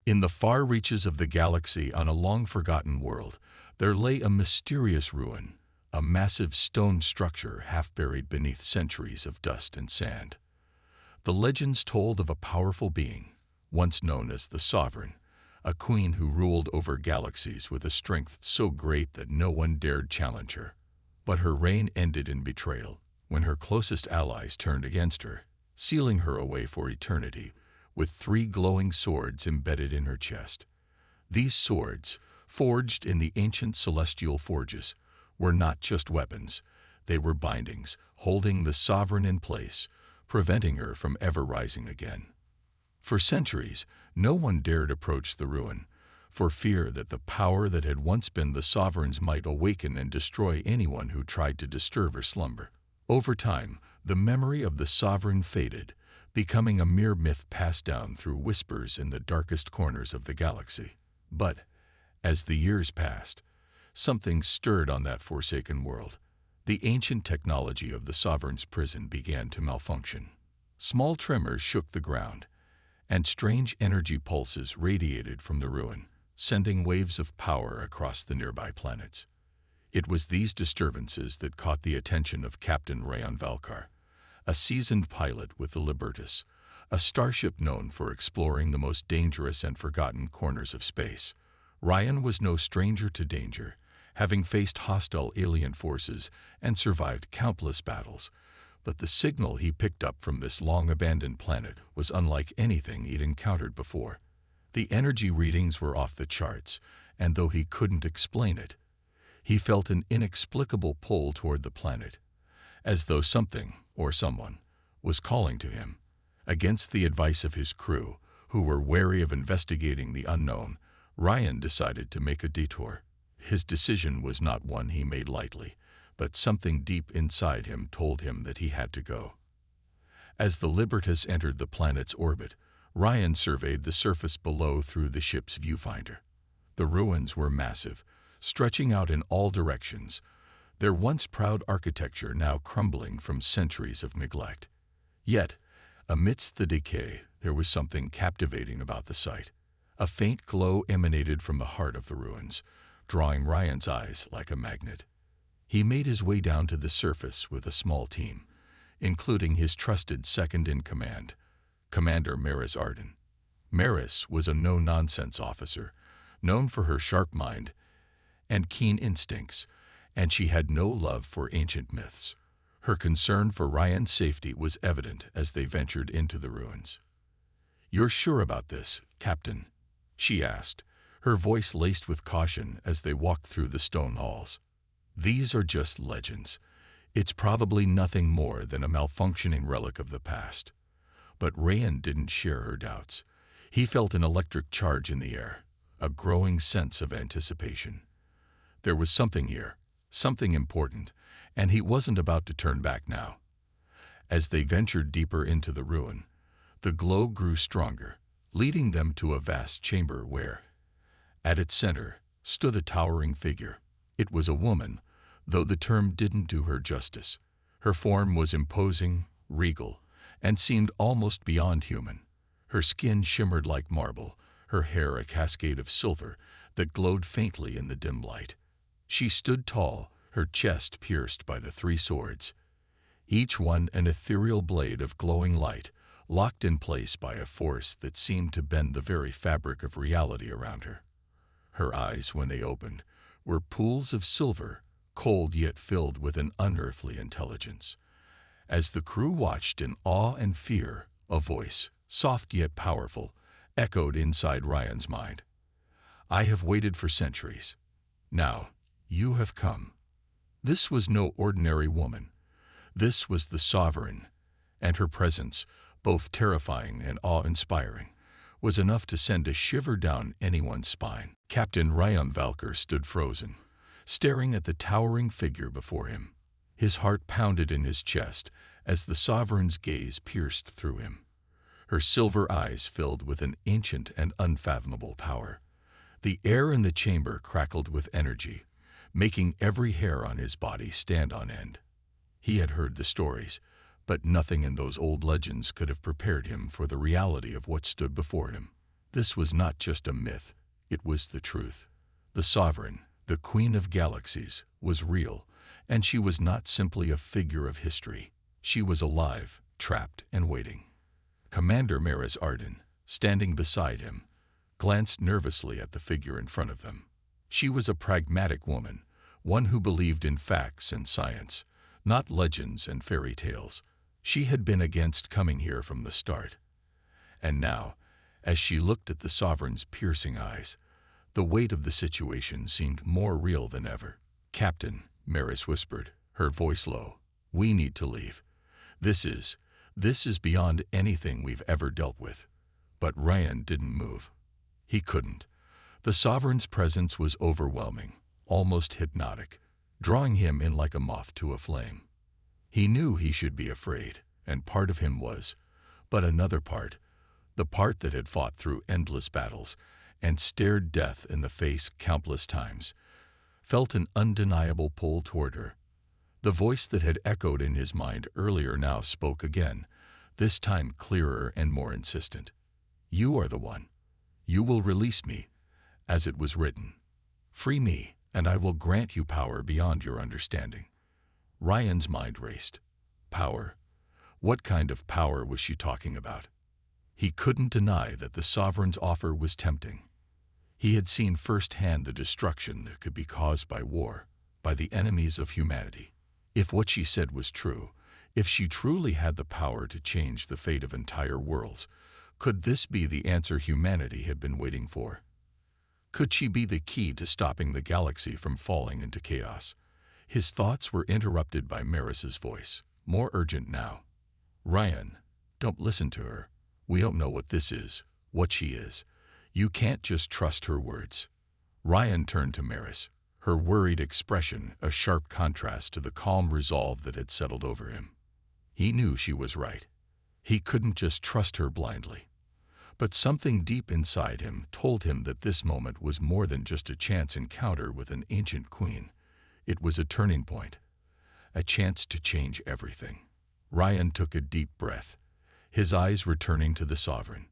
In the far reaches of the galaxy on a long-forgotten world, there lay a mysterious ruin, a massive stone structure half buried beneath centuries of dust and sand. The legends told of a powerful being, once known as the Sovereign, a queen who ruled over galaxies with a strength so great that no one dared challenge her. But her reign ended in betrayal, when her closest allies turned against her, sealing her away for eternity, with 3 glowing swords embedded in her chest. These swords, forged in the ancient celestial forges, were not just weapons, they were bindings, holding the Sovereign in place, preventing her from ever rising again. For centuries, no one dared approach the ruin, for fear that the power that had once been the Sovereign's might awaken and destroy anyone who tried to disturb her slumber. Over time, the memory of the Sovereign faded, becoming a mere myth passed down through whispers in the darkest corners of the galaxy. But, as the years passed, something stirred on that forsaken world. The ancient technology of the Sovereign's prison began to malfunction. Small tremors shook the ground, and strange energy pulses radiated from the ruin, sending waves of power across the nearby planets. It was these disturbances that caught the attention of Captain Rayon Valkar, a seasoned pilot with the Libertas, a starship known for exploring the most dangerous and forgotten corners of space. Ryan was no stranger to danger, having faced hostile alien forces and survived countless battles. But the signal he picked up from this long-abandoned planet was unlike anything he'd encountered before. The energy readings were off the charts, and though he couldn't explain it, he felt an inexplicable pull toward the planet, as though something, or someone, was calling to him. Against the advice of his crew, who were wary of investigating the unknown, Ryan decided to make a detour. His decision was not one he made lightly, but something deep inside him told him that he had to go. As the Libertas entered the planet's orbit, Ryan surveyed the surface below through the ship's viewfinder. The ruins were massive, stretching out in all directions, their once proud architecture now crumbling from centuries of neglect. Yet, amidst the decay, there was something captivating about the sight. A faint glow emanated from the heart of the ruins, drawing Ryan's eyes like a magnet. He made his way down to the surface with a small team, including his trusted second-in-command, Commander Maris Arden. Maris was a no-nonsense officer, known for her sharp mind and keen instincts, and she had no love for ancient myths. Her concern for Ryan's safety was evident as they ventured into the ruins. "You're sure about this, Captain?" she asked, her voice laced with caution as they walked through the stone halls. "These are just legends. It's probably nothing more than a malfunctioning relic of the past." But Ryan didn't share her doubts. He felt an electric charge in the air, a growing sense of anticipation. There was something here, something important, and he wasn't about to turn back now. As they ventured deeper into the ruin, the glow grew stronger, leading them to a vast chamber where, at its center, stood a towering figure. It was a woman, though the term didn't do her justice. Her form was imposing, regal, and seemed almost beyond human. Her skin shimmered like marble, her hair a cascade of silver that glowed faintly in the dim light. She stood tall, her chest pierced by the 3 swords, each one an ethereal blade of glowing light, locked in place by a force that seemed to bend the very fabric of reality around her. Her eyes, when they opened, were pools of silver, cold yet filled with an unearthly intelligence. As the crew watched in awe and fear, a voice, soft yet powerful, echoed inside Ryan's mind. "I have waited for centuries. Now, you have come." This was no ordinary woman. This was the Sovereign, and her presence, both terrifying and awe-inspiring, was enough to send a shiver down anyone's spine. Captain Rayon Valkar stood frozen, staring at the towering figure before him. His heart pounded in his chest as the Sovereign's gaze pierced through him. Her silver eyes filled with an ancient and unfathomable power. The air in the chamber crackled with energy, making every hair on his body stand on end. He had heard the stories, but nothing in those old legends could have prepared him for the reality of what stood before him. This was not just a myth, it was the truth. The sovereign, the queen of galaxies, was real, and she was not simply a figure of history. She was alive, trapped, and waiting. Commander Maris Arden, standing beside him, glanced nervously at the figure in front of them. She was a pragmatic woman, one who believed in facts and science, not legends and fairy tales. She had been against coming here from the start. And now, as she looked at the sovereign's piercing eyes, the weight of the situation seemed more real than ever. "Captain," Maris whispered, her voice low, "we need to leave. This is beyond anything we've ever dealt with." But Ryan didn't move. He couldn't. The sovereign's presence was overwhelming, almost hypnotic, drawing him in like a moth to a flame. He knew he should be afraid, and part of him was, but another part, the part that had fought through endless battles and stared death in the face countless times, felt an undeniable pull toward her. The voice that had echoed in his mind earlier now spoke again, this time clearer and more insistent. "You are the one. You will release me, as it was written. Free me, and I will grant you power beyond your understanding." Ryan's mind raced. Power? What kind of power was she talking about? He couldn't deny that the sovereign's offer was tempting. He had seen firsthand the destruction that could be caused by war, by the enemies of humanity. If what she said was true, if she truly had the power to change the fate of entire worlds, could this be the answer humanity had been waiting for? Could she be the key to stopping the galaxy from falling into chaos? His thoughts were interrupted by Maris's voice, more urgent now. "Ryan, don't listen to her. We don't know what this is, what she is. You can't just trust her words." Ryan turned to Maris, her worried expression a sharp contrast to the calm resolve that had settled over him. He knew she was right. He couldn't just trust her blindly. But something deep inside him told him that this moment was more than just a chance encounter with an ancient queen. It was a turning point, a chance to change everything. Ryan took a deep breath, his eyes returning to the sovereign.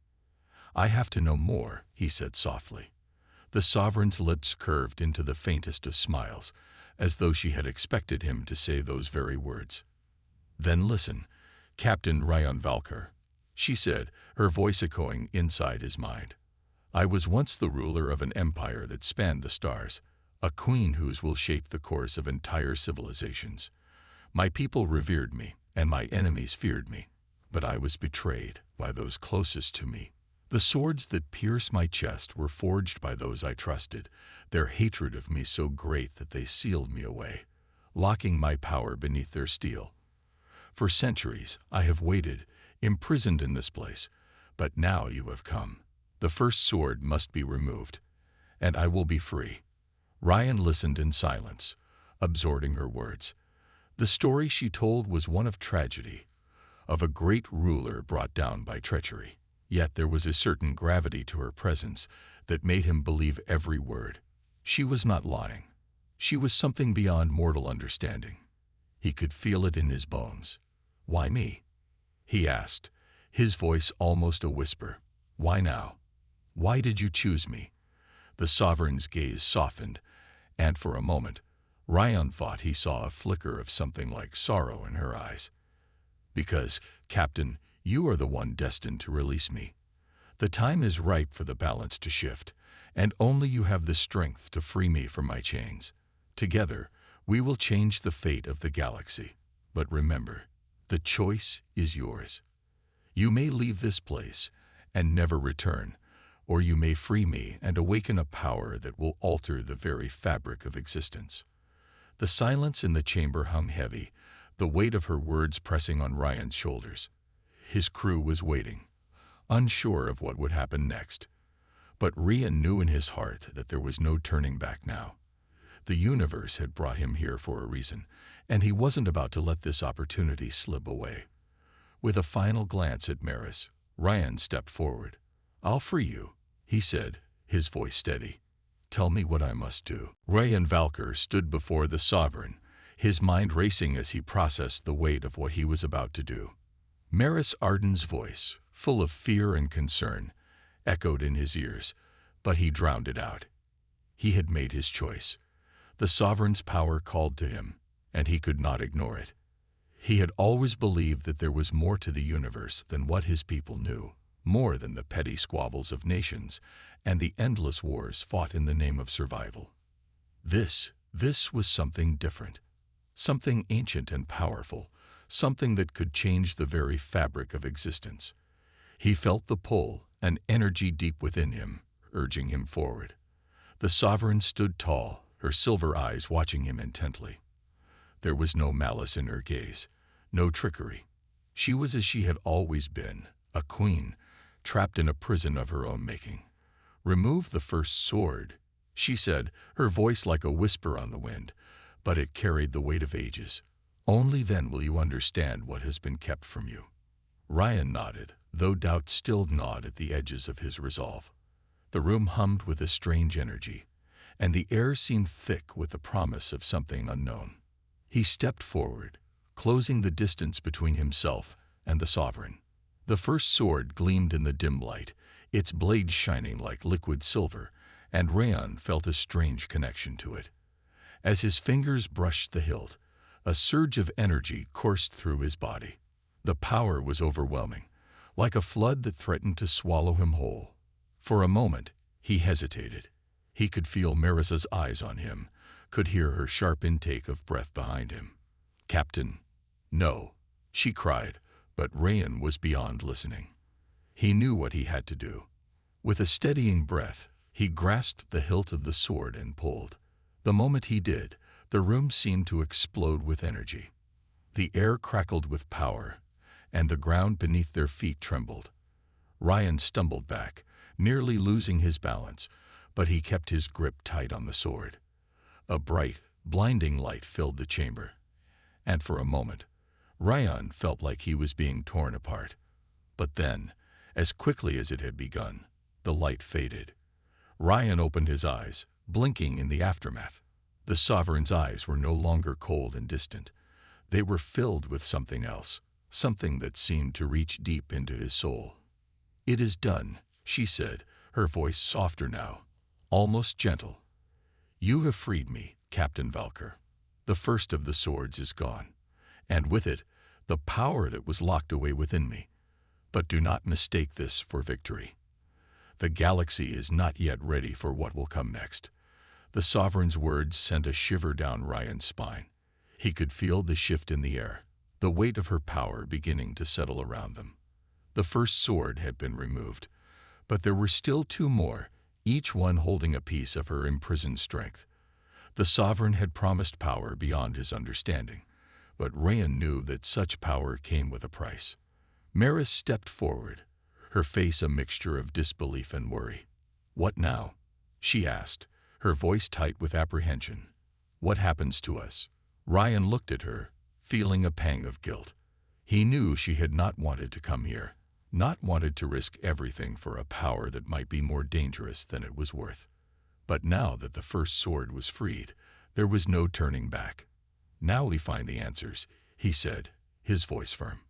"I have to know more," he said softly. The sovereign's lips curved into the faintest of smiles, as though she had expected him to say those very words. "Then listen, Captain Ryan Valkar," she said, her voice echoing inside his mind. "I was once the ruler of an empire that spanned the stars, a queen whose will shape the course of entire civilizations. My people revered me, and my enemies feared me, but I was betrayed by those closest to me. The swords that pierce my chest were forged by those I trusted, their hatred of me so great that they sealed me away, locking my power beneath their steel. For centuries I have waited, imprisoned in this place, but now you have come. The first sword must be removed, and I will be free." Ryan listened in silence, absorbing her words. The story she told was one of tragedy, of a great ruler brought down by treachery. Yet there was a certain gravity to her presence that made him believe every word. She was not lying. She was something beyond mortal understanding. He could feel it in his bones. "Why me?" he asked, his voice almost a whisper. "Why now? Why did you choose me?" The sovereign's gaze softened, and for a moment, Ryan thought he saw a flicker of something like sorrow in her eyes. "Because, Captain, you are the one destined to release me. The time is ripe for the balance to shift, and only you have the strength to free me from my chains. Together, we will change the fate of the galaxy. But remember, the choice is yours. You may leave this place and never return, or you may free me and awaken a power that will alter the very fabric of existence." The silence in the chamber hung heavy, the weight of her words pressing on Ryan's shoulders. His crew was waiting, unsure of what would happen next. But Ryan knew in his heart that there was no turning back now. The universe had brought him here for a reason, and he wasn't about to let this opportunity slip away. With a final glance at Maris, Ryan stepped forward. "I'll free you," he said, his voice steady. "Tell me what I must do." Ryan Valkar stood before the sovereign, his mind racing as he processed the weight of what he was about to do. Maris Arden's voice, full of fear and concern, echoed in his ears, but he drowned it out. He had made his choice. The sovereign's power called to him, and he could not ignore it. He had always believed that there was more to the universe than what his people knew, more than the petty squabbles of nations and the endless wars fought in the name of survival. This was something different, something ancient and powerful, something that could change the very fabric of existence. He felt the pull, an energy deep within him, urging him forward. The sovereign stood tall, her silver eyes watching him intently. There was no malice in her gaze, no trickery. She was as she had always been, a queen, trapped in a prison of her own making. "Remove the first sword," she said, her voice like a whisper on the wind, but it carried the weight of ages. "Only then will you understand what has been kept from you." Ryan nodded, though doubt still gnawed at the edges of his resolve. The room hummed with a strange energy, and the air seemed thick with the promise of something unknown. He stepped forward, closing the distance between himself and the sovereign. The first sword gleamed in the dim light, its blade shining like liquid silver, and Rayan felt a strange connection to it. As his fingers brushed the hilt, a surge of energy coursed through his body. The power was overwhelming, like a flood that threatened to swallow him whole. For a moment, he hesitated. He could feel Marissa's eyes on him, could hear her sharp intake of breath behind him. "Captain." "No," she cried, but Rayan was beyond listening. He knew what he had to do. With a steadying breath, he grasped the hilt of the sword and pulled. The moment he did, the room seemed to explode with energy. The air crackled with power, and the ground beneath their feet trembled. Ryan stumbled back, nearly losing his balance, but he kept his grip tight on the sword. A bright, blinding light filled the chamber, and for a moment, Ryan felt like he was being torn apart. But then, as quickly as it had begun, the light faded. Ryan opened his eyes, blinking in the aftermath. The sovereign's eyes were no longer cold and distant. They were filled with something else, something that seemed to reach deep into his soul. "It is done," she said, her voice softer now, almost gentle. "You have freed me, Captain Valkyr. The first of the swords is gone, and with it, the power that was locked away within me. But do not mistake this for victory. The galaxy is not yet ready for what will come next." The sovereign's words sent a shiver down Ryan's spine. He could feel the shift in the air, the weight of her power beginning to settle around them. The first sword had been removed, but there were still two more, each one holding a piece of her imprisoned strength. The sovereign had promised power beyond his understanding, but Rayan knew that such power came with a price. Maris stepped forward, her face a mixture of disbelief and worry. "What now?" she asked, her voice tight with apprehension. "What happens to us?" Ryan looked at her, feeling a pang of guilt. He knew she had not wanted to come here, not wanted to risk everything for a power that might be more dangerous than it was worth. But now that the first sword was freed, there was no turning back. "Now we find the answers," he said, his voice firm.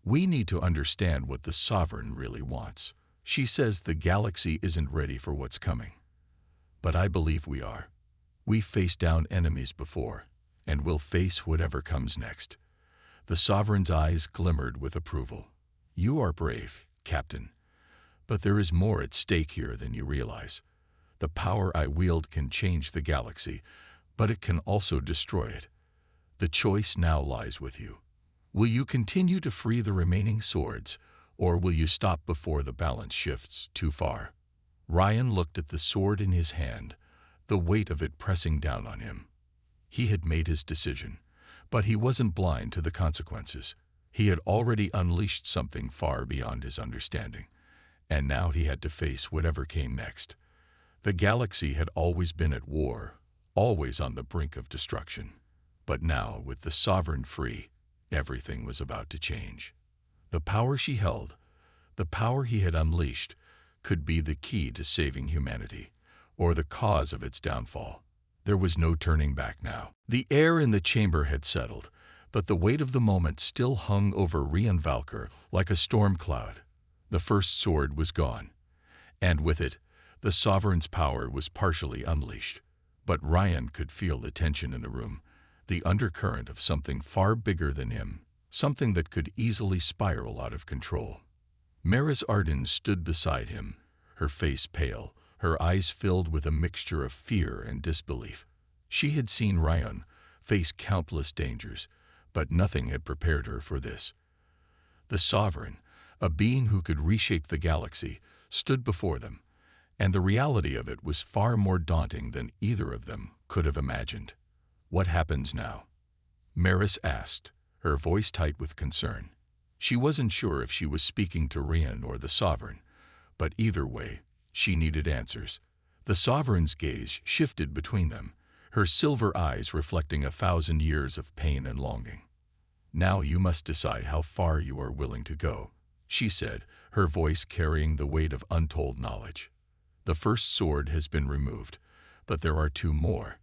"We need to understand what the sovereign really wants. She says the galaxy isn't ready for what's coming. But I believe we are. We faced down enemies before, and we'll face whatever comes next." The sovereign's eyes glimmered with approval. "You are brave, Captain. But there is more at stake here than you realize. The power I wield can change the galaxy, but it can also destroy it. The choice now lies with you. Will you continue to free the remaining swords, or will you stop before the balance shifts too far?" Ryan looked at the sword in his hand, the weight of it pressing down on him. He had made his decision, but he wasn't blind to the consequences. He had already unleashed something far beyond his understanding, and now he had to face whatever came next. The galaxy had always been at war, always on the brink of destruction. But now, with the sovereign free, everything was about to change. The power she held, the power he had unleashed, could be the key to saving humanity, or the cause of its downfall. There was no turning back now. The air in the chamber had settled, but the weight of the moment still hung over Ryan Valkyr like a storm cloud. The first sword was gone, And with it, the Sovereign's power was partially unleashed. But Ryan could feel the tension in the room, the undercurrent of something far bigger than him, something that could easily spiral out of control. Maris Arden stood beside him, her face pale, her eyes filled with a mixture of fear and disbelief. She had seen Ryan face countless dangers, but nothing had prepared her for this. The Sovereign, a being who could reshape the galaxy, stood before them, and the reality of it was far more daunting than either of them could have imagined. "What happens now?" Maris asked, her voice tight with concern. She wasn't sure if she was speaking to Ryan or the Sovereign, but either way, she needed answers. The Sovereign's gaze shifted between them, her silver eyes reflecting 1,000 years of pain and longing. "Now you must decide how far you are willing to go," she said, her voice carrying the weight of untold knowledge. "The first sword has been removed, but there are 2 more.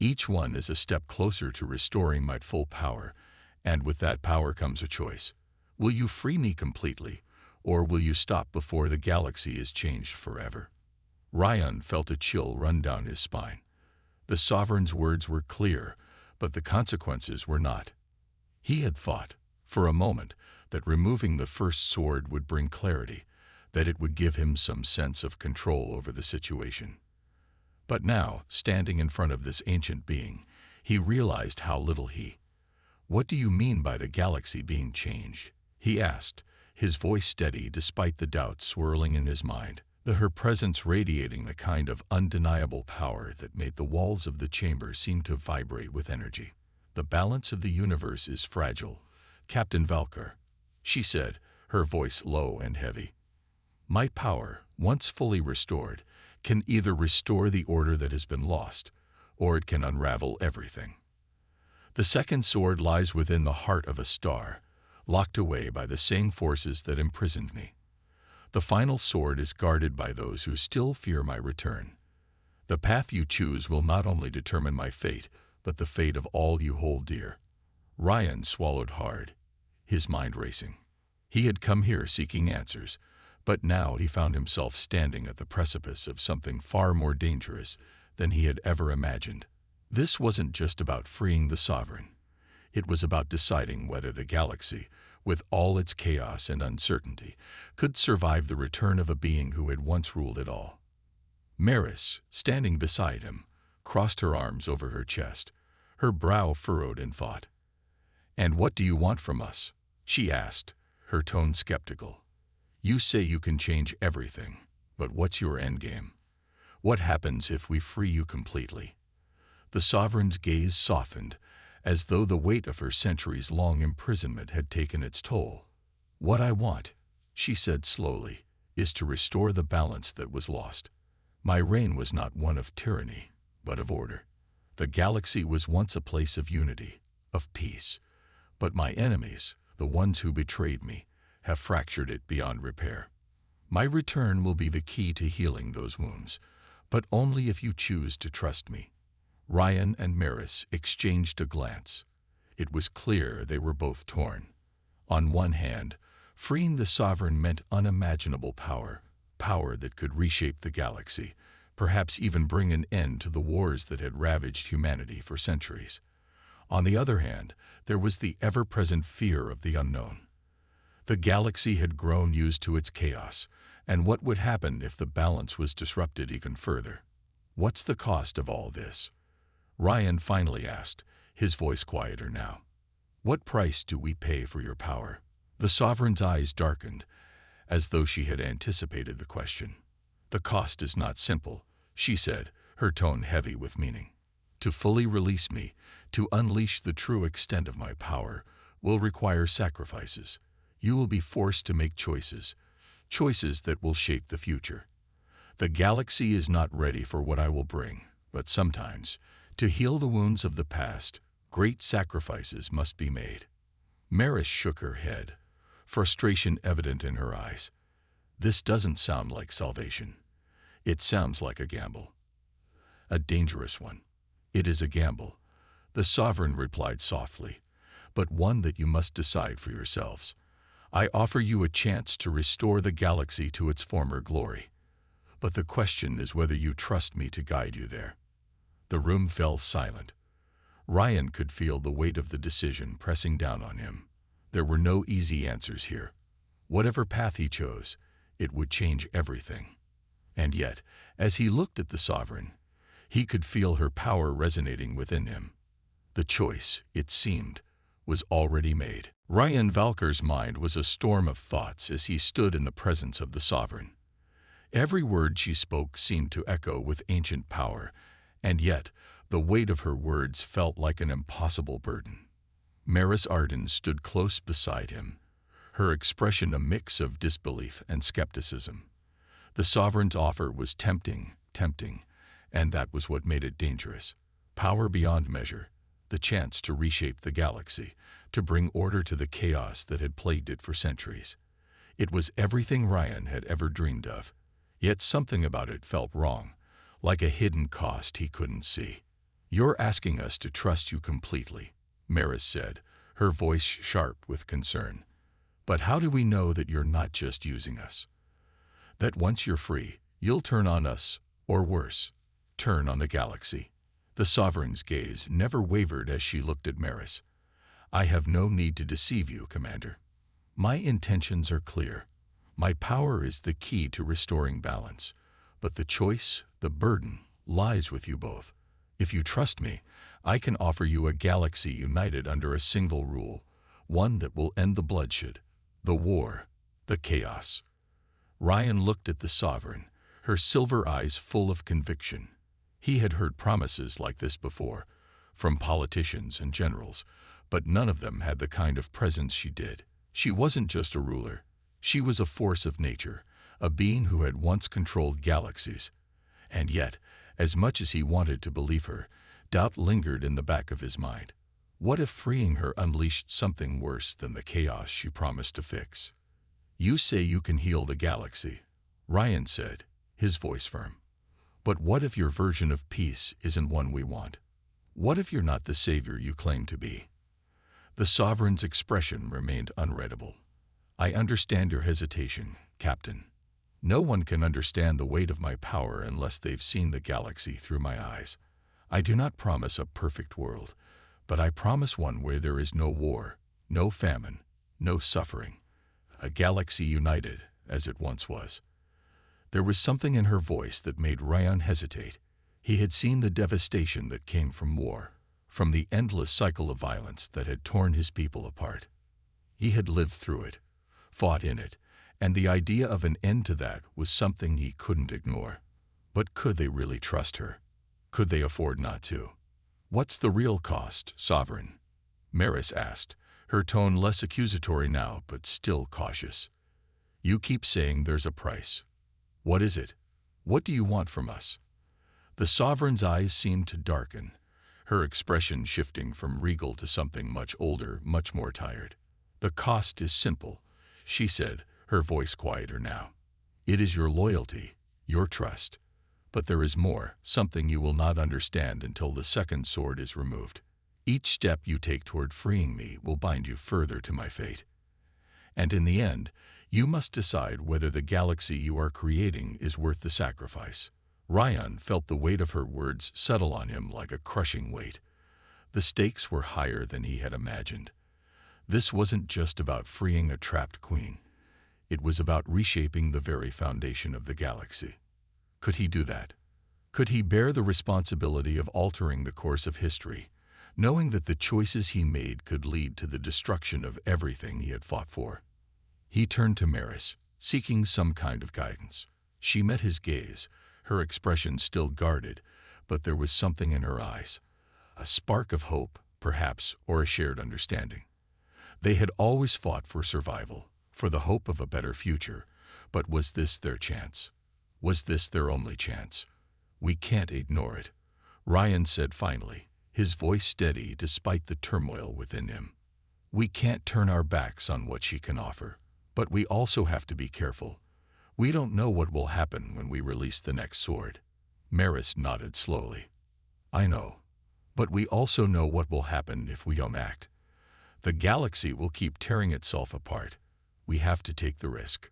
Each one is a step closer to restoring my full power, and with that power comes a choice. Will you free me completely, or will you stop before the galaxy is changed forever?" Ryan felt a chill run down his spine. The Sovereign's words were clear, but the consequences were not. He had thought, for a moment, that removing the first sword would bring clarity, that it would give him some sense of control over the situation. But now, standing in front of this ancient being, he realized how little he. "What do you mean by the galaxy being changed?" he asked, his voice steady despite the doubts swirling in his mind, her presence radiating the kind of undeniable power that made the walls of the chamber seem to vibrate with energy. "The balance of the universe is fragile, Captain Valkar," she said, her voice low and heavy. "My power, once fully restored, can either restore the order that has been lost, or it can unravel everything. The second sword lies within the heart of a star, locked away by the same forces that imprisoned me. The final sword is guarded by those who still fear my return. The path you choose will not only determine my fate, but the fate of all you hold dear." Ryan swallowed hard, his mind racing. He had come here seeking answers, but now he found himself standing at the precipice of something far more dangerous than he had ever imagined. This wasn't just about freeing the Sovereign. It was about deciding whether the galaxy, with all its chaos and uncertainty, could survive the return of a being who had once ruled it all. Maris, standing beside him, crossed her arms over her chest, her brow furrowed in thought. "And what do you want from us?" she asked, her tone skeptical. "You say you can change everything, but what's your endgame? What happens if we free you completely?" The Sovereign's gaze softened, as though the weight of her centuries-long imprisonment had taken its toll. "What I want," she said slowly, "is to restore the balance that was lost. My reign was not one of tyranny, but of order. The galaxy was once a place of unity, of peace. But my enemies, the ones who betrayed me, have fractured it beyond repair. My return will be the key to healing those wounds, but only if you choose to trust me." Ryan and Maris exchanged a glance. It was clear they were both torn. On one hand, freeing the Sovereign meant unimaginable power, power that could reshape the galaxy, perhaps even bring an end to the wars that had ravaged humanity for centuries. On the other hand, there was the ever-present fear of the unknown. The galaxy had grown used to its chaos, and what would happen if the balance was disrupted even further? "What's the cost of all this?" Ryan finally asked, his voice quieter now. "What price do we pay for your power?" The Sovereign's eyes darkened, as though she had anticipated the question. "The cost is not simple," she said, her tone heavy with meaning. "To fully release me, to unleash the true extent of my power, will require sacrifices. You will be forced to make choices, choices that will shape the future. The galaxy is not ready for what I will bring, but sometimes, to heal the wounds of the past, great sacrifices must be made." Maris shook her head, frustration evident in her eyes. "This doesn't sound like salvation. It sounds like a gamble. A dangerous one." "It is a gamble," the Sovereign replied softly, "but one that you must decide for yourselves. I offer you a chance to restore the galaxy to its former glory. But the question is whether you trust me to guide you there." The room fell silent. Ryan could feel the weight of the decision pressing down on him. There were no easy answers here. Whatever path he chose, it would change everything. And yet, as he looked at the sovereign, he could feel her power resonating within him. The choice, it seemed, was already made. Ryan Valker's mind was a storm of thoughts as he stood in the presence of the sovereign. Every word she spoke seemed to echo with ancient power, and yet the weight of her words felt like an impossible burden. Maris Arden stood close beside him, her expression a mix of disbelief and skepticism. The sovereign's offer was tempting, and that was what made it dangerous. Power beyond measure, the chance to reshape the galaxy, to bring order to the chaos that had plagued it for centuries. It was everything Ryan had ever dreamed of, yet something about it felt wrong, like a hidden cost he couldn't see. "You're asking us to trust you completely," Maris said, her voice sharp with concern. "But how do we know that you're not just using us? That once you're free, you'll turn on us, or worse, turn on the galaxy?" The sovereign's gaze never wavered as she looked at Maris. "I have no need to deceive you, Commander. My intentions are clear. My power is the key to restoring balance. But the choice, the burden, lies with you both. If you trust me, I can offer you a galaxy united under a single rule, one that will end the bloodshed, the war, the chaos." Ryan looked at the sovereign, her silver eyes full of conviction. He had heard promises like this before, from politicians and generals, but none of them had the kind of presence she did. She wasn't just a ruler. She was a force of nature, a being who had once controlled galaxies. And yet, as much as he wanted to believe her, doubt lingered in the back of his mind. What if freeing her unleashed something worse than the chaos she promised to fix? "You say you can heal the galaxy," Ryan said, his voice firm. "But what if your version of peace isn't one we want? What if you're not the savior you claim to be?" The sovereign's expression remained unreadable. "I understand your hesitation, Captain. No one can understand the weight of my power unless they've seen the galaxy through my eyes. I do not promise a perfect world, but I promise one where there is no war, no famine, no suffering. A galaxy united, as it once was." There was something in her voice that made Ryan hesitate. He had seen the devastation that came from war, from the endless cycle of violence that had torn his people apart. He had lived through it, fought in it, and the idea of an end to that was something he couldn't ignore. But could they really trust her? Could they afford not to? "What's the real cost, Sovereign?" Maris asked, her tone less accusatory now but still cautious. "You keep saying there's a price. What is it? What do you want from us?" The sovereign's eyes seemed to darken, her expression shifting from regal to something much older, much more tired. "The cost is simple," she said, her voice quieter now. "It is your loyalty, your trust. But there is more, something you will not understand until the second sword is removed. Each step you take toward freeing me will bind you further to my fate. And in the end, you must decide whether the galaxy you are creating is worth the sacrifice." Ryan felt the weight of her words settle on him like a crushing weight. The stakes were higher than he had imagined. This wasn't just about freeing a trapped queen. It was about reshaping the very foundation of the galaxy. Could he do that? Could he bear the responsibility of altering the course of history, knowing that the choices he made could lead to the destruction of everything he had fought for? He turned to Maris, seeking some kind of guidance. She met his gaze, her expression still guarded, but there was something in her eyes. A spark of hope, perhaps, or a shared understanding. They had always fought for survival, for the hope of a better future, but was this their chance? Was this their only chance? "We can't ignore it," Ryan said finally, his voice steady despite the turmoil within him. "We can't turn our backs on what she can offer, but we also have to be careful. We don't know what will happen when we release the next sword." Maris nodded slowly. "I know. But we also know what will happen if we don't act. The galaxy will keep tearing itself apart. We have to take the risk."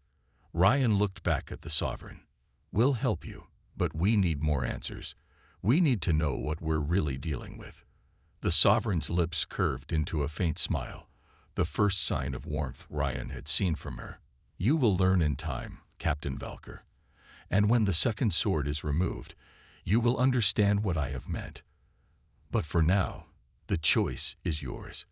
Ryan looked back at the Sovereign. We'll help you, but we need more answers. We need to know what we're really dealing with." The Sovereign's lips curved into a faint smile, the first sign of warmth Ryan had seen from her. "You will learn in time, Captain Valker. And when the second sword is removed, you will understand what I have meant. But for now, the choice is yours.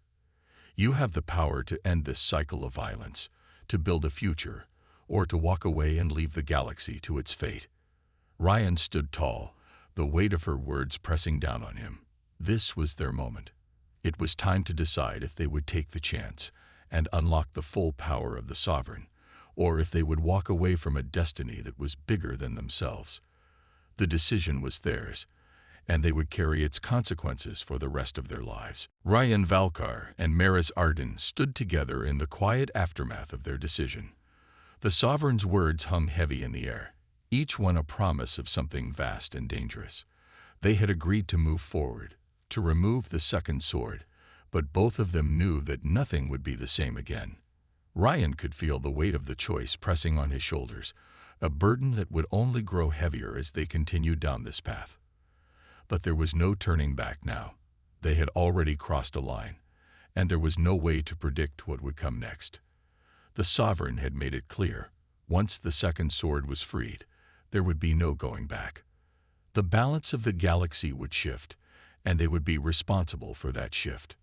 You have the power to end this cycle of violence, to build a future, or to walk away and leave the galaxy to its fate." Ryan stood tall, the weight of her words pressing down on him. This was their moment. It was time to decide if they would take the chance and unlock the full power of the Sovereign, or if they would walk away from a destiny that was bigger than themselves. The decision was theirs, and they would carry its consequences for the rest of their lives. Ryan Valkar and Maris Arden stood together in the quiet aftermath of their decision. The Sovereign's words hung heavy in the air, each one a promise of something vast and dangerous. They had agreed to move forward, to remove the second sword, but both of them knew that nothing would be the same again. Ryan could feel the weight of the choice pressing on his shoulders, a burden that would only grow heavier as they continued down this path. But there was no turning back now. They had already crossed a line, and there was no way to predict what would come next. The Sovereign had made it clear, once the second sword was freed, there would be no going back. The balance of the galaxy would shift, and they would be responsible for that shift.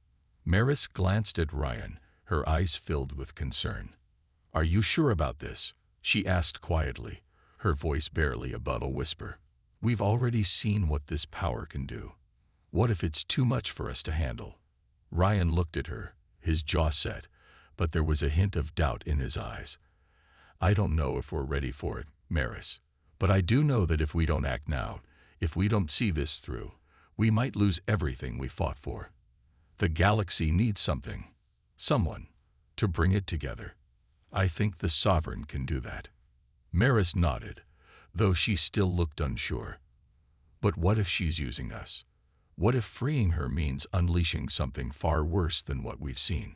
Maris glanced at Ryan, her eyes filled with concern. "Are you sure about this?" she asked quietly, her voice barely above a whisper. "We've already seen what this power can do. What if it's too much for us to handle?" Ryan looked at her, his jaw set, but there was a hint of doubt in his eyes. "I don't know if we're ready for it, Maris, but I do know that if we don't act now, if we don't see this through, we might lose everything we fought for. The galaxy needs something, someone, to bring it together. I think the Sovereign can do that." Maris nodded, though she still looked unsure. "But what if she's using us? What if freeing her means unleashing something far worse than what we've seen?"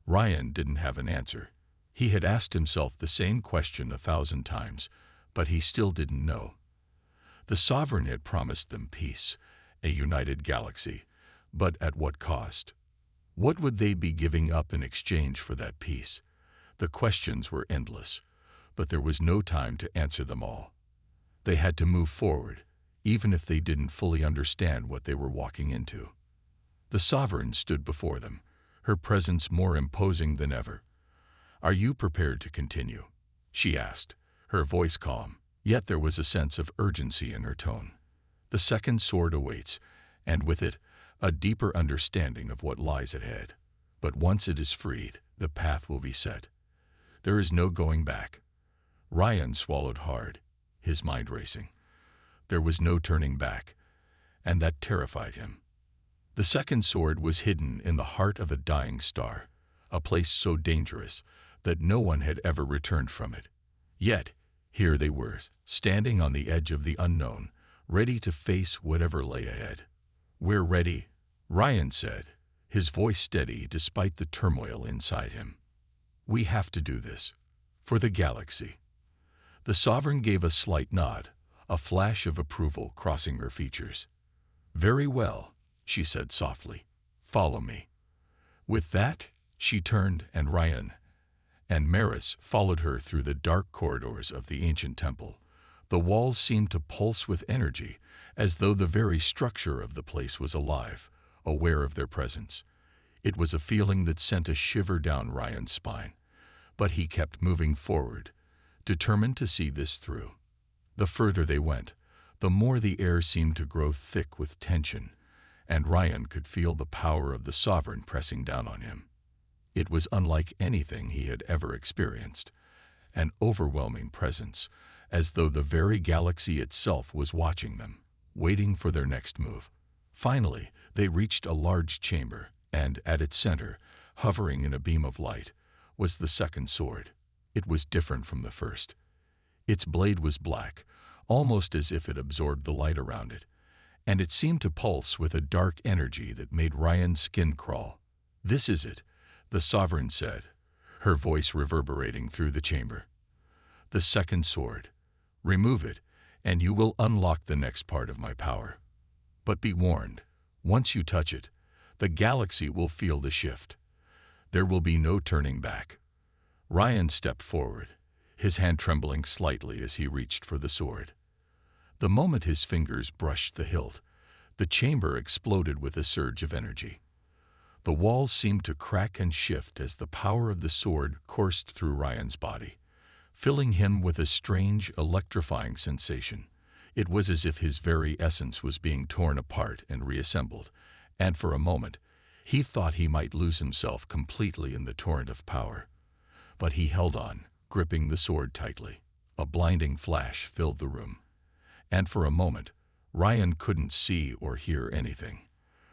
Ryan didn't have an answer. He had asked himself the same question 1,000 times, but he still didn't know. The Sovereign had promised them peace, a united galaxy, but at what cost? What would they be giving up in exchange for that peace? The questions were endless, but there was no time to answer them all. They had to move forward, even if they didn't fully understand what they were walking into. The Sovereign stood before them, her presence more imposing than ever. "Are you prepared to continue?" she asked, her voice calm, yet there was a sense of urgency in her tone. "The second sword awaits, and with it, a deeper understanding of what lies ahead. But once it is freed, the path will be set. There is no going back." Ryan swallowed hard, his mind racing. There was no turning back, and that terrified him. The second sword was hidden in the heart of a dying star, a place so dangerous that no one had ever returned from it. Yet, here they were, standing on the edge of the unknown, ready to face whatever lay ahead. "We're ready," Ryan said, his voice steady despite the turmoil inside him. "We have to do this. For the galaxy." The Sovereign gave a slight nod, a flash of approval crossing her features. "Very well," she said softly. "Follow me." With that, she turned, and Ryan and Maris followed her through the dark corridors of the ancient temple. The walls seemed to pulse with energy, as though the very structure of the place was alive, aware of their presence. It was a feeling that sent a shiver down Ryan's spine, but he kept moving forward, determined to see this through. The further they went, the more the air seemed to grow thick with tension, and Ryan could feel the power of the Sovereign pressing down on him. It was unlike anything he had ever experienced, an overwhelming presence, as though the very galaxy itself was watching them, waiting for their next move. Finally, they reached a large chamber, and at its center, hovering in a beam of light, was the second sword. It was different from the first. Its blade was black, almost as if it absorbed the light around it, and it seemed to pulse with a dark energy that made Ryan's skin crawl. "This is it," the Sovereign said, her voice reverberating through the chamber. "The second sword. Remove it, and you will unlock the next part of my power. But be warned, once you touch it, the galaxy will feel the shift. There will be no turning back. Ryan stepped forward, his hand trembling slightly as he reached for the sword. The moment his fingers brushed the hilt, the chamber exploded with a surge of energy. The walls seemed to crack and shift as the power of the sword coursed through Ryan's body, filling him with a strange, electrifying sensation. It was as if his very essence was being torn apart and reassembled, and for a moment, he thought he might lose himself completely in the torrent of power. But he held on, gripping the sword tightly. A blinding flash filled the room, and for a moment, Ryan couldn't see or hear anything.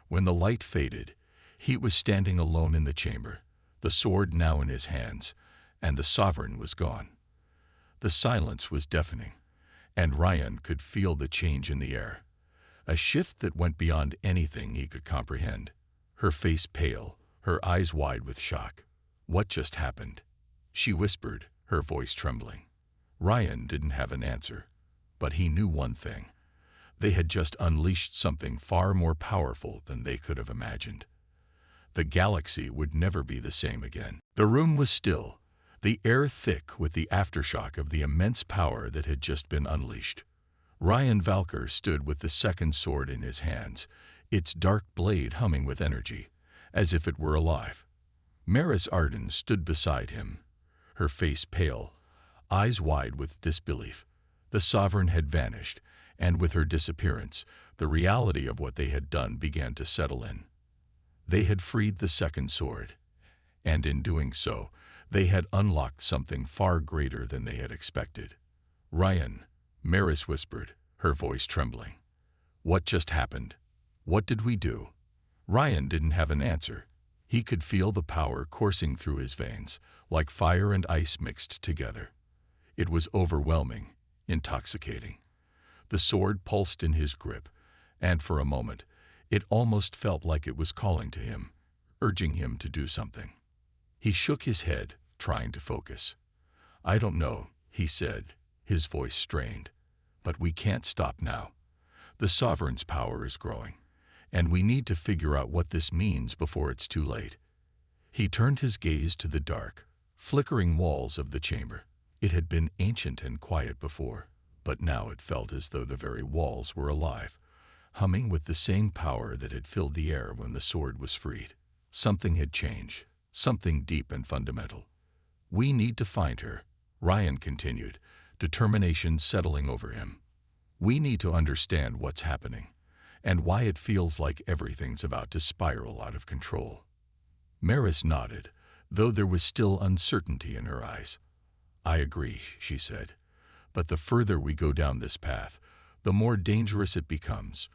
When the light faded, he was standing alone in the chamber, the sword now in his hands, and the sovereign was gone. The silence was deafening, and Ryan could feel the change in the air, a shift that went beyond anything he could comprehend. Her face pale, her eyes wide with shock. "What just happened?" she whispered, her voice trembling. Ryan didn't have an answer, but he knew one thing. They had just unleashed something far more powerful than they could have imagined. The galaxy would never be the same again. The room was still, the air thick with the aftershock of the immense power that had just been unleashed. Ryan Valker stood with the second sword in his hands, its dark blade humming with energy, as if it were alive. Maris Arden stood beside him, her face pale, eyes wide with disbelief. The sovereign had vanished, and with her disappearance, the reality of what they had done began to settle in. They had freed the second sword, and in doing so, they had unlocked something far greater than they had expected. "Ryan," Maris whispered, her voice trembling. "What just happened? What did we do?" Ryan didn't have an answer. He could feel the power coursing through his veins, like fire and ice mixed together. It was overwhelming, intoxicating. The sword pulsed in his grip, and for a moment, it almost felt like it was calling to him, urging him to do something. He shook his head, trying to focus. "I don't know," he said, his voice strained. "But we can't stop now. The sovereign's power is growing, and we need to figure out what this means before it's too late." He turned his gaze to the dark, flickering walls of the chamber. It had been ancient and quiet before, but now it felt as though the very walls were alive, humming with the same power that had filled the air when the sword was freed. Something had changed, something deep and fundamental. "We need to find her," Ryan continued, determination settling over him. "We need to understand what's happening, and why it feels like everything's about to spiral out of control." Maris nodded, though there was still uncertainty in her eyes. "I agree," she said. "But the further we go down this path, the more dangerous it becomes.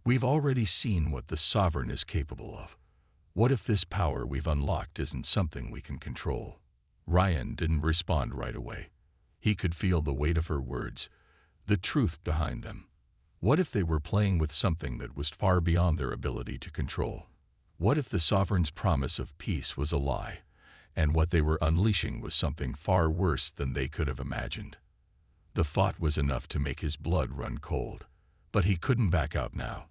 We've already seen what the sovereign is capable of. What if this power we've unlocked isn't something we can control?" Ryan didn't respond right away. He could feel the weight of her words, the truth behind them. What if they were playing with something that was far beyond their ability to control? What if the sovereign's promise of peace was a lie, and what they were unleashing was something far worse than they could have imagined? The thought was enough to make his blood run cold, but he couldn't back out now.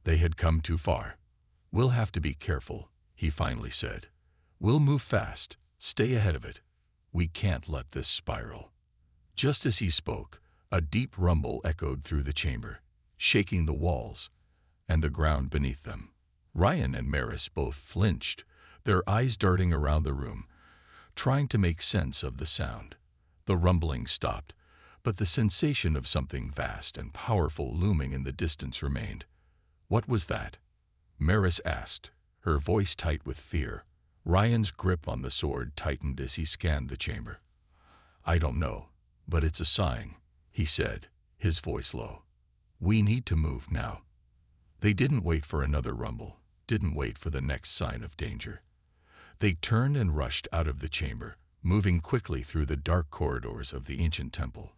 They had come too far. "We'll have to be careful," he finally said. "We'll move fast, stay ahead of it. We can't let this spiral." Just as he spoke, a deep rumble echoed through the chamber, shaking the walls and the ground beneath them. Ryan and Maris both flinched, their eyes darting around the room, trying to make sense of the sound. The rumbling stopped, but the sensation of something vast and powerful looming in the distance remained. "What was that?" Maris asked, her voice tight with fear. Ryan's grip on the sword tightened as he scanned the chamber. "I don't know, but it's a sign," he said, his voice low. "We need to move now." They didn't wait for another rumble, didn't wait for the next sign of danger. They turned and rushed out of the chamber, moving quickly through the dark corridors of the ancient temple.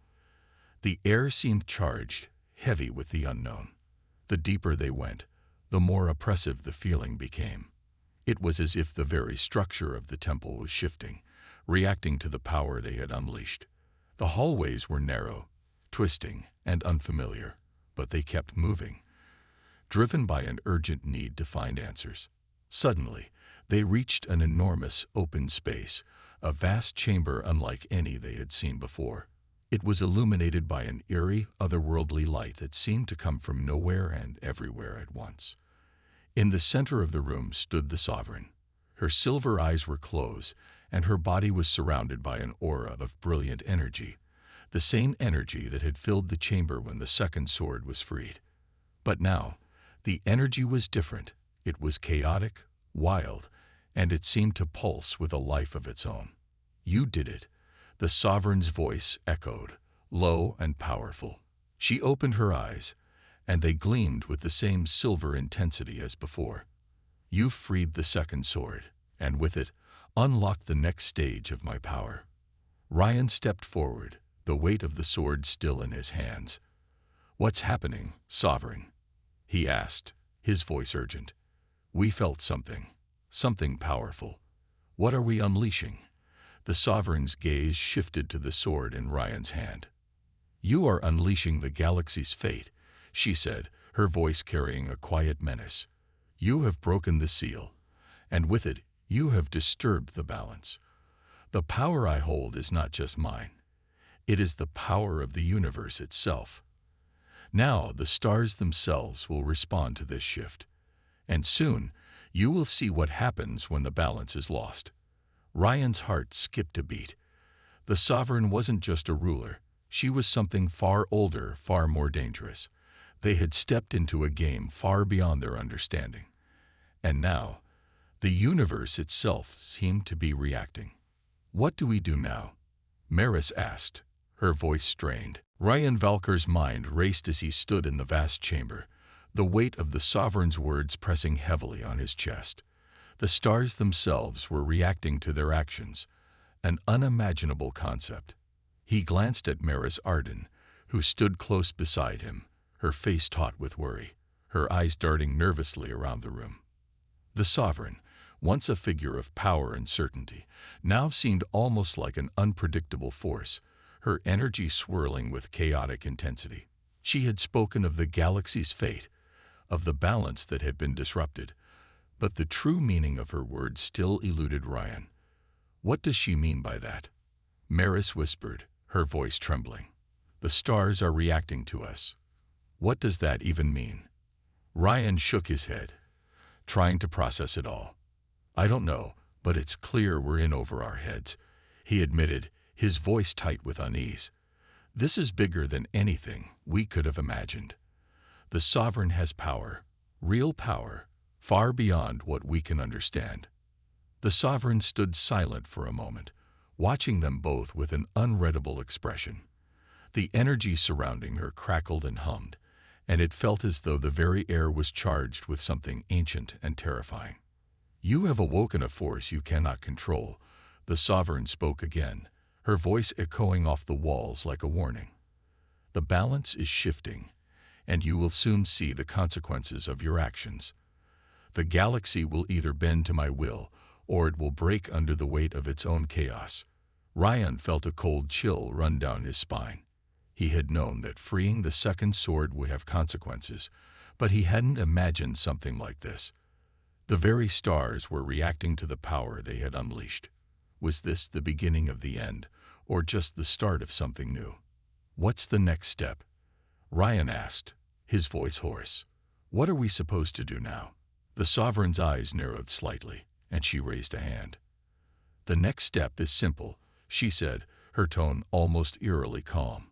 The air seemed charged, heavy with the unknown. The deeper they went, the more oppressive the feeling became. It was as if the very structure of the temple was shifting, reacting to the power they had unleashed. The hallways were narrow, twisting, and unfamiliar, but they kept moving, driven by an urgent need to find answers. Suddenly, they reached an enormous open space, a vast chamber unlike any they had seen before. It was illuminated by an eerie, otherworldly light that seemed to come from nowhere and everywhere at once. In the center of the room stood the Sovereign. Her silver eyes were closed, and her body was surrounded by an aura of brilliant energy, the same energy that had filled the chamber when the second sword was freed. But now, the energy was different. It was chaotic, wild, and it seemed to pulse with a life of its own. "You did it," the Sovereign's voice echoed, low and powerful. She opened her eyes, and they gleamed with the same silver intensity as before. "You freed the second sword, and with it, unlocked the next stage of my power." Ryan stepped forward, the weight of the sword still in his hands. "What's happening, Sovereign?" he asked, his voice urgent. "We felt something powerful. What are we unleashing?" The Sovereign's gaze shifted to the sword in Ryan's hand. "You are unleashing the galaxy's fate," she said, her voice carrying a quiet menace. "You have broken the seal, and with it, you have disturbed the balance. The power I hold is not just mine. It is the power of the universe itself. Now the stars themselves will respond to this shift, and soon you will see what happens when the balance is lost." Ryan's heart skipped a beat. The Sovereign wasn't just a ruler. She was something far older, far more dangerous. They had stepped into a game far beyond their understanding. And now, the universe itself seemed to be reacting. "What do we do now?" Maris asked, her voice strained. Ryan Valker's mind raced as he stood in the vast chamber, the weight of the Sovereign's words pressing heavily on his chest. The stars themselves were reacting to their actions, an unimaginable concept. He glanced at Maris Arden, who stood close beside him, her face taut with worry, her eyes darting nervously around the room. The Sovereign, once a figure of power and certainty, now seemed almost like an unpredictable force, her energy swirling with chaotic intensity. She had spoken of the galaxy's fate, of the balance that had been disrupted, but the true meaning of her words still eluded Ryan. "What does she mean by that?" Maris whispered, her voice trembling. "The stars are reacting to us. What does that even mean?" Ryan shook his head, trying to process it all. "I don't know, but it's clear we're in over our heads," he admitted, his voice tight with unease. "This is bigger than anything we could have imagined. The Sovereign has power, real power, far beyond what we can understand." The Sovereign stood silent for a moment, watching them both with an unreadable expression. The energy surrounding her crackled and hummed, and it felt as though the very air was charged with something ancient and terrifying. "You have awoken a force you cannot control," the Sovereign spoke again, her voice echoing off the walls like a warning. "The balance is shifting, and you will soon see the consequences of your actions. The galaxy will either bend to my will, or it will break under the weight of its own chaos." Ryan felt a cold chill run down his spine. He had known that freeing the second sword would have consequences, but he hadn't imagined something like this. The very stars were reacting to the power they had unleashed. Was this the beginning of the end, or just the start of something new? "What's the next step?" Ryan asked, his voice hoarse. "What are we supposed to do now?" The Sovereign's eyes narrowed slightly, and she raised a hand. "The next step is simple," she said, her tone almost eerily calm.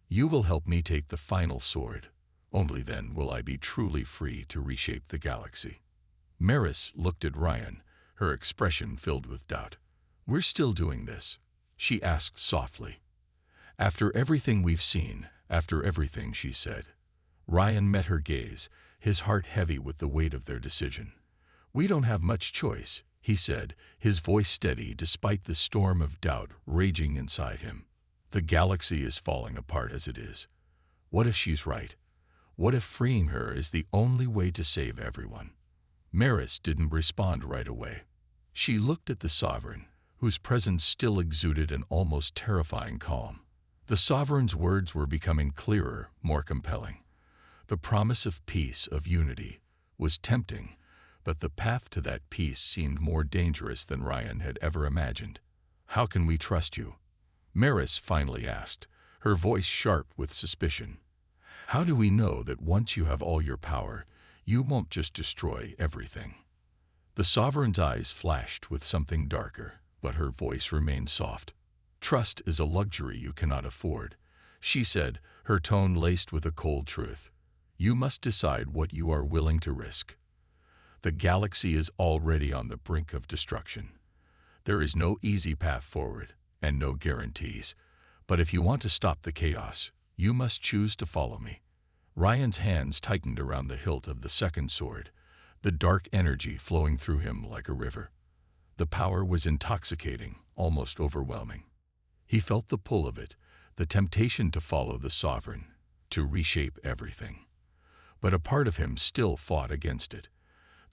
"You will help me take the final sword. Only then will I be truly free to reshape the galaxy." Maris looked at Ryan, her expression filled with doubt. "We're still doing this?" she asked softly. "After everything we've seen, after everything," she said. Ryan met her gaze, his heart heavy with the weight of their decision. "We don't have much choice," he said, his voice steady despite the storm of doubt raging inside him. "The galaxy is falling apart as it is. What if she's right? What if freeing her is the only way to save everyone?" Maris didn't respond right away. She looked at the Sovereign, whose presence still exuded an almost terrifying calm. The sovereign's words were becoming clearer, more compelling. The promise of peace, of unity, was tempting, but the path to that peace seemed more dangerous than Ryan had ever imagined. "How can we trust you?" Maris finally asked, her voice sharp with suspicion. "How do we know that once you have all your power, you won't just destroy everything?" The sovereign's eyes flashed with something darker, but her voice remained soft. "Trust is a luxury you cannot afford," she said, her tone laced with a cold truth. "You must decide what you are willing to risk. The galaxy is already on the brink of destruction. There is no easy path forward, and no guarantees. But if you want to stop the chaos, you must choose to follow me." Ryan's hands tightened around the hilt of the second sword, the dark energy flowing through him like a river. The power was intoxicating, almost overwhelming. He felt the pull of it, the temptation to follow the sovereign, to reshape everything. But a part of him still fought against it.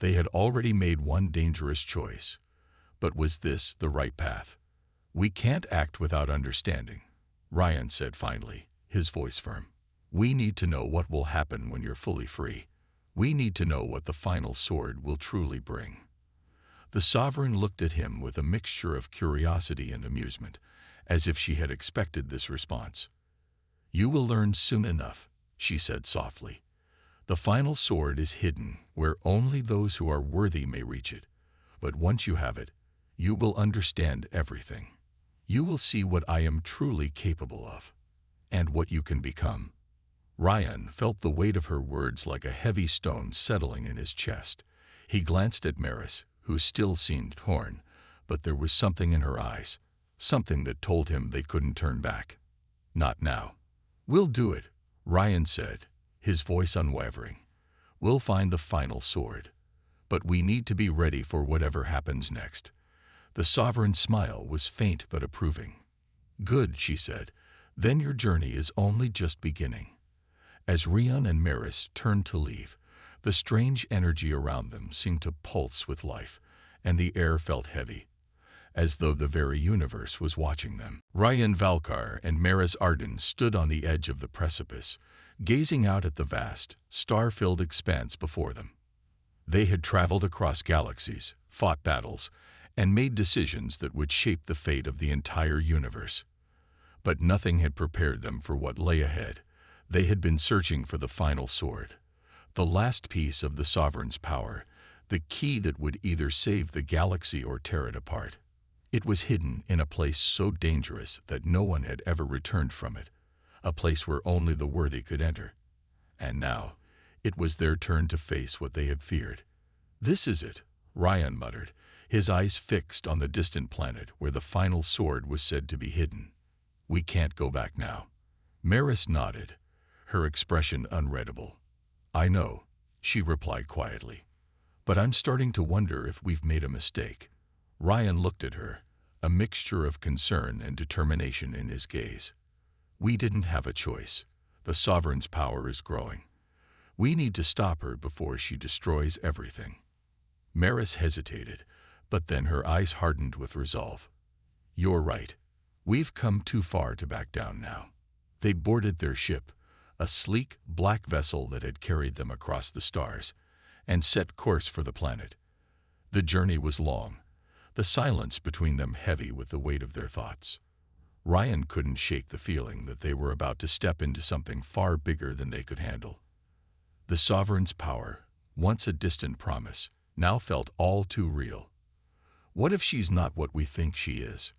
They had already made one dangerous choice. But was this the right path? "We can't act without understanding," Ryan said finally, his voice firm. "We need to know what will happen when you're fully free. We need to know what the final sword will truly bring." The sovereign looked at him with a mixture of curiosity and amusement, as if she had expected this response. "You will learn soon enough," she said softly. "The final sword is hidden where only those who are worthy may reach it. But once you have it, you will understand everything. You will see what I am truly capable of, and what you can become." Ryan felt the weight of her words like a heavy stone settling in his chest. He glanced at Maris, who still seemed torn, but there was something in her eyes, something that told him they couldn't turn back. "Not now." "We'll do it," Ryan said, his voice unwavering. "We'll find the final sword. But we need to be ready for whatever happens next." The sovereign's smile was faint but approving. "Good," she said. "Then your journey is only just beginning." As Rian and Maris turned to leave, the strange energy around them seemed to pulse with life, and the air felt heavy, as though the very universe was watching them. Ryan Valkar and Maris Arden stood on the edge of the precipice, gazing out at the vast, star-filled expanse before them. They had traveled across galaxies, fought battles, and made decisions that would shape the fate of the entire universe. But nothing had prepared them for what lay ahead. They had been searching for the final sword, the last piece of the sovereign's power, the key that would either save the galaxy or tear it apart. It was hidden in a place so dangerous that no one had ever returned from it, a place where only the worthy could enter. And now, it was their turn to face what they had feared. "This is it," Ryan muttered, his eyes fixed on the distant planet where the final sword was said to be hidden. "We can't go back now." Maris nodded, her expression unreadable. "I know," she replied quietly. "But I'm starting to wonder if we've made a mistake." Ryan looked at her, a mixture of concern and determination in his gaze. "We didn't have a choice. The sovereign's power is growing. We need to stop her before she destroys everything." Maris hesitated, but then her eyes hardened with resolve. "You're right. We've come too far to back down now." They boarded their ship, a sleek, black vessel that had carried them across the stars, and set course for the planet. The journey was long, the silence between them heavy with the weight of their thoughts. Ryan couldn't shake the feeling that they were about to step into something far bigger than they could handle. The sovereign's power, once a distant promise, now felt all too real. "What if she's not what we think she is?"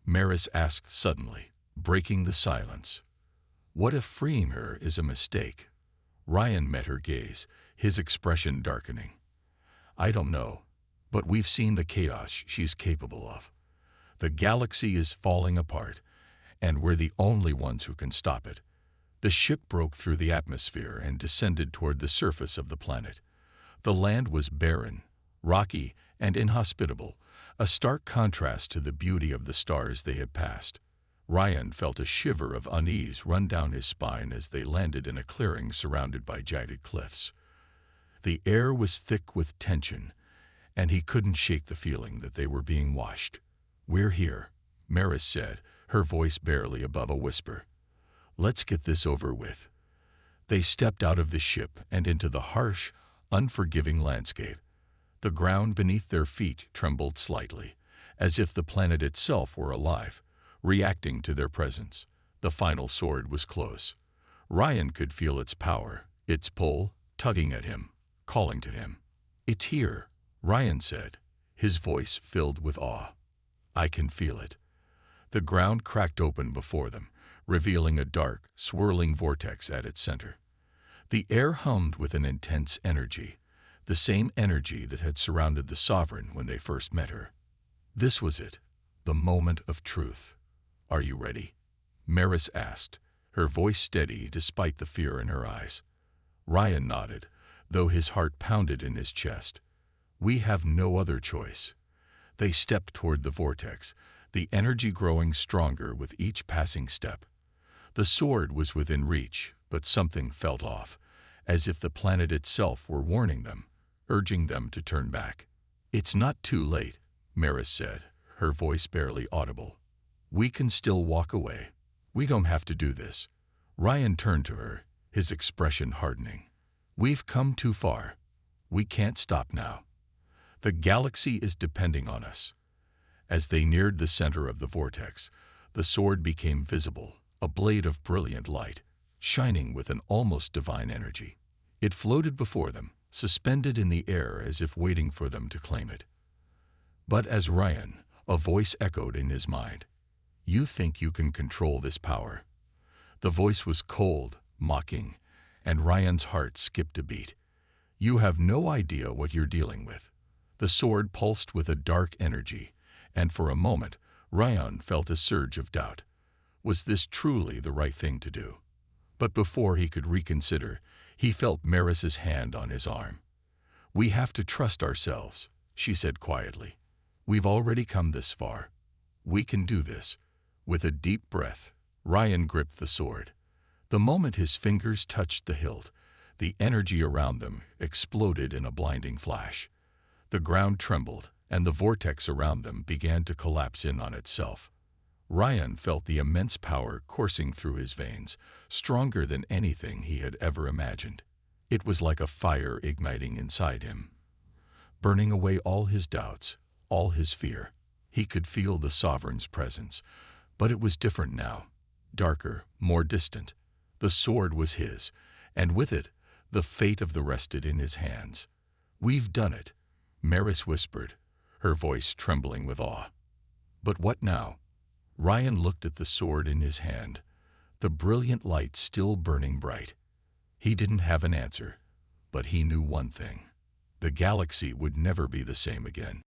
Maris asked suddenly, breaking the silence. "What if freeing her is a mistake?" Ryan met her gaze, his expression darkening. "I don't know, but we've seen the chaos she's capable of. The galaxy is falling apart, and we're the only ones who can stop it." The ship broke through the atmosphere and descended toward the surface of the planet. The land was barren, rocky, and inhospitable, a stark contrast to the beauty of the stars they had passed. Ryan felt a shiver of unease run down his spine as they landed in a clearing surrounded by jagged cliffs. The air was thick with tension, and he couldn't shake the feeling that they were being watched. "We're here," Maris said, her voice barely above a whisper. Let's get this over with. They stepped out of the ship and into the harsh, unforgiving landscape. The ground beneath their feet trembled slightly, as if the planet itself were alive, reacting to their presence. The final sword was close. Ryan could feel its power, its pull, tugging at him, calling to him. "It's here," Ryan said, his voice filled with awe. "I can feel it." The ground cracked open before them, revealing a dark, swirling vortex at its center. The air hummed with an intense energy, the same energy that had surrounded the Sovereign when they first met her. This was it, the moment of truth. "Are you ready?" Maris asked, her voice steady despite the fear in her eyes. Ryan nodded, though his heart pounded in his chest. "We have no other choice." They stepped toward the vortex, the energy growing stronger with each passing step. The sword was within reach, but something felt off, as if the planet itself were warning them, urging them to turn back. "It's not too late," Maris said, her voice barely audible. "We can still walk away. We don't have to do this." Ryan turned to her, his expression hardening. "We've come too far. We can't stop now. The galaxy is depending on us." As they neared the center of the vortex, the sword became visible, a blade of brilliant light, shining with an almost divine energy. It floated before them, suspended in the air as if waiting for them to claim it. But as Ryan, a voice echoed in his mind, "You think you can control this power?" The voice was cold, mocking, and Ryan's heart skipped a beat. "You have no idea what you're dealing with." The sword pulsed with a dark energy, and for a moment, Ryan felt a surge of doubt. Was this truly the right thing to do? But before he could reconsider, he felt Maris's hand on his arm. "We have to trust ourselves," she said quietly. "We've already come this far. We can do this." With a deep breath, Ryan gripped the sword. The moment his fingers touched the hilt, the energy around them exploded in a blinding flash. The ground trembled, and the vortex around them began to collapse in on itself. Ryan felt the immense power coursing through his veins, stronger than anything he had ever imagined. It was like a fire igniting inside him, burning away all his doubts, all his fear. He could feel the Sovereign's presence, but it was different now, darker, more distant. The sword was his, and with it, the fate of the rested in his hands. "We've done it," Maris whispered, her voice trembling with awe. "But what now?" Ryan looked at the sword in his hand, the brilliant light still burning bright. He didn't have an answer, but he knew one thing. The galaxy would never be the same again.